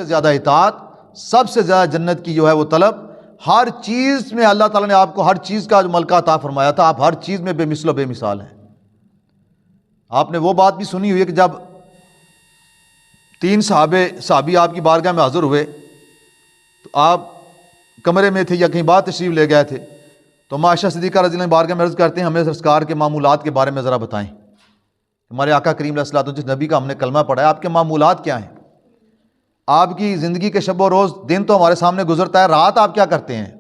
زیادہ اطاعت، سب سے زیادہ جنت کی جو ہے وہ طلب، ہر چیز میں اللہ تعالیٰ نے آپ کو ہر چیز کا جو ملکہ عطا فرمایا تھا، آپ ہر چیز میں بے مثل و بے مثال ہیں۔ آپ نے وہ بات بھی سنی ہوئی ہے کہ جب 3 صحابی آپ کی بارگاہ میں حاضر ہوئے تو آپ کمرے میں تھے یا کہیں باہر تشریف لے گئے تھے، تو عائشہ صدیقہ رضی اللہ عنہ بارگاہ میں عرض کرتے ہیں ہمیں سرکار کے معمولات کے بارے میں ذرا بتائیں، ہمارے آقا کریم علیہ الصلوۃ والسلام جس نبی کا ہم نے کلمہ پڑھا ہے، آپ کے معمولات کیا ہیں؟ آپ کی زندگی کے شب و روز، دن تو ہمارے سامنے گزرتا ہے، رات آپ کیا کرتے ہیں؟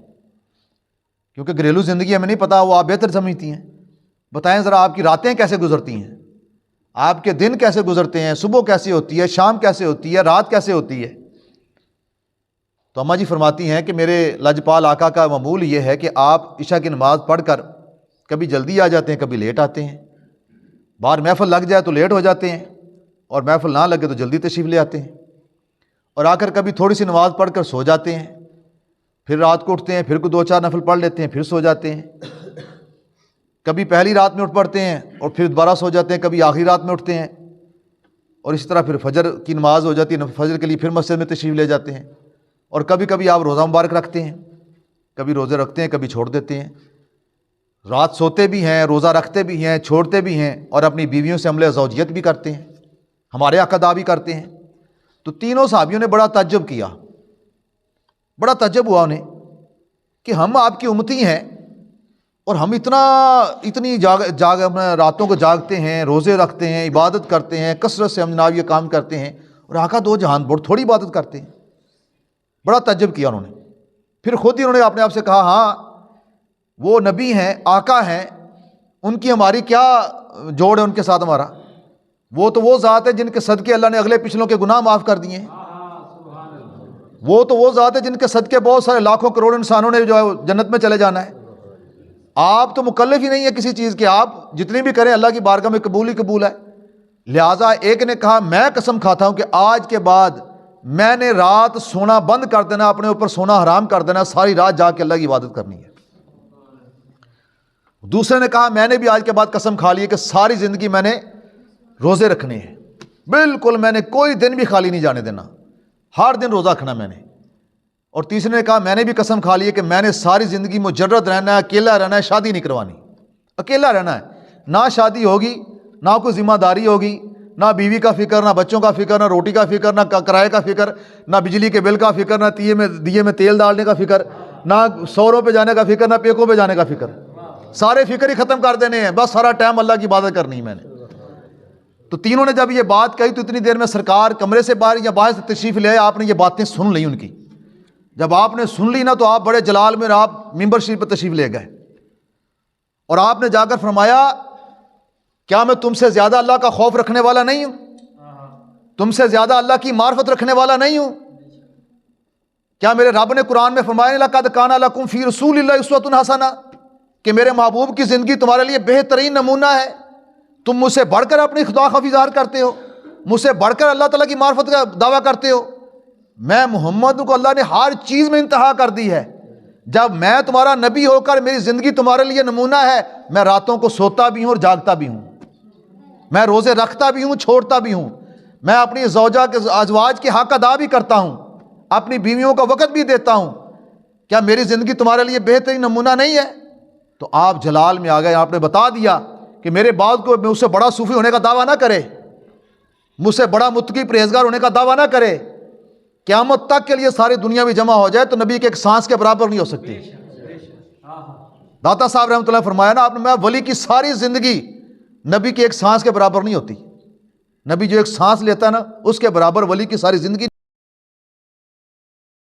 کیونکہ گھریلو زندگی ہمیں نہیں پتہ، وہ آپ بہتر سمجھتی ہیں، بتائیں ذرا آپ کی راتیں کیسے گزرتی ہیں، آپ کے دن کیسے گزرتے ہیں، صبح کیسی ہوتی ہے، شام کیسے ہوتی ہے، رات کیسے ہوتی ہے؟ تو اماں جی فرماتی ہیں کہ میرے لاجپال آقا کا معمول یہ ہے کہ آپ عشاء کی نماز پڑھ کر کبھی جلدی آ جاتے ہیں، کبھی لیٹ آتے ہیں، باہر محفل لگ جائے تو لیٹ ہو جاتے ہیں، اور محفل نہ لگے تو جلدی تشریف لے آتے ہیں، اور آ کر کبھی تھوڑی سی نماز پڑھ کر سو جاتے ہیں، پھر رات کو اٹھتے ہیں، پھر کوئی 2-4 نفل پڑھ لیتے ہیں، پھر سو جاتے ہیں، کبھی پہلی رات میں اٹھ پڑتے ہیں اور پھر دوبارہ سو جاتے ہیں، کبھی آخری رات میں اٹھتے ہیں، اور اسی طرح پھر فجر کی نماز ہو جاتی ہے، فجر کے لیے پھر مسجد میں تشریف لے جاتے ہیں، اور کبھی کبھی آپ روزہ مبارک رکھتے ہیں، کبھی روزے رکھتے ہیں، کبھی چھوڑ دیتے ہیں، رات سوتے بھی ہیں، روزہ رکھتے بھی ہیں، چھوڑتے بھی ہیں، اور اپنی بیویوں سے عمل زوجیت بھی کرتے ہیں، ہمارے حق ادا بھی کرتے ہیں۔ تو تینوں صحابیوں نے بڑا تعجب کیا، بڑا تعجب ہوا انہیں کہ ہم آپ کی امتی ہیں اور ہم اتنی راتوں کو جاگتے ہیں، روزے رکھتے ہیں، عبادت کرتے ہیں، کثرت سے ہم جناب یہ کام کرتے ہیں، اور آقا دو جہان بڑھ تھوڑی عبادت کرتے ہیں۔ بڑا تعجب کیا انہوں نے، پھر خود ہی انہوں نے اپنے آپ سے کہا ہاں وہ نبی ہیں، آقا ہیں، ان کی ہماری کیا جوڑ ہے ان کے ساتھ ہمارا؟ وہ تو وہ ذات ہے جن کے صدقے اللہ نے اگلے پچھلوں کے گناہ معاف کر دیے ہیں، وہ تو وہ ذات ہے جن کے صدقے بہت سارے لاکھوں کروڑ انسانوں نے جو ہے جنت میں چلے جانا ہے۔ آپ تو مکلف ہی نہیں ہے کسی چیز کے، آپ جتنی بھی کریں اللہ کی بارگاہ میں قبول ہی قبول ہے۔ لہٰذا ایک نے کہا میں قسم کھاتا ہوں کہ آج کے بعد میں نے رات سونا بند کر دینا، اپنے اوپر سونا حرام کر دینا، ساری رات جا کے اللہ کی عبادت کرنی ہے۔ دوسرے نے کہا میں نے بھی آج کے بعد قسم کھا لی ہے کہ ساری زندگی میں نے روزے رکھنے ہیں، بالکل میں نے کوئی دن بھی خالی نہیں جانے دینا، ہر دن روزہ رکھنا میں نے۔ اور تیسرے نے کہا میں نے بھی قسم کھا لی ہے کہ میں نے ساری زندگی مجرد رہنا ہے، اکیلا رہنا ہے، شادی نہیں کروانی، اکیلا رہنا ہے، نہ شادی ہوگی، نہ کوئی ذمہ داری ہوگی، نہ بیوی کا فکر، نہ بچوں کا فکر، نہ روٹی کا فکر، نہ کرائے کا فکر، نہ بجلی کے بل کا فکر، نہ دیے میں تیل ڈالنے کا فکر، نہ سوروں پہ جانے کا فکر، نہ پیکوں پہ جانے کا فکر، سارے فکر ہی ختم کر دینے ہیں، بس سارا ٹائم اللہ کی عبادت کرنی ہے میں نے۔ تو تینوں نے جب یہ بات کہی تو اتنی دیر میں سرکار کمرے سے باہر یا باہر سے تشریف لے آئے، آپ نے یہ باتیں سن لی ان کی۔ جب آپ نے سن لی نا تو آپ بڑے جلال میں آپ ممبر شریف پر تشریف لے گئے، اور آپ نے جا کر فرمایا کیا میں تم سے زیادہ اللہ کا خوف رکھنے والا نہیں ہوں؟ تم سے زیادہ اللہ کی معرفت رکھنے والا نہیں ہوں؟ کیا میرے رب نے قرآن میں فرمایا لقد کان لکم فی رسول اللہ اسوۃ حسنہ، کہ میرے محبوب کی زندگی تمہارے لیے بہترین نمونہ ہے؟ تم مجھ سے بڑھ کر اپنی خدا خوفی ظاہر کرتے ہو، مجھ سے بڑھ کر اللہ تعالیٰ کی معرفت کا دعویٰ کرتے ہو۔ میں محمد کو اللہ نے ہر چیز میں انتہا کر دی ہے، جب میں تمہارا نبی ہو کر میری زندگی تمہارے لیے نمونہ ہے، میں راتوں کو سوتا بھی ہوں اور جاگتا بھی ہوں، میں روزے رکھتا بھی ہوں، چھوڑتا بھی ہوں، میں اپنی زوجہ کے ازواج کے حق ادا بھی کرتا ہوں، اپنی بیویوں کا وقت بھی دیتا ہوں، کیا میری زندگی تمہارے لیے بہترین نمونہ نہیں ہے؟ تو آپ جلال میں آ گئے، آپ نے بتا دیا کہ میرے بعد کو مجھ سے بڑا صوفی ہونے کا دعویٰ نہ کرے، مجھ سے بڑا متقی پرہیزگار ہونے کا دعویٰ نہ کرے، قیامت تک کے لیے ساری دنیا میں جمع ہو جائے تو نبی کے ایک سانس کے برابر نہیں ہو سکتی۔ داتا صاحب رحمۃ اللہ فرمایا نا آپ نے، میں ولی کی ساری زندگی نبی کی ایک سانس کے برابر نہیں ہوتی، نبی جو ایک سانس لیتا ہے نا اس کے برابر ولی کی ساری زندگی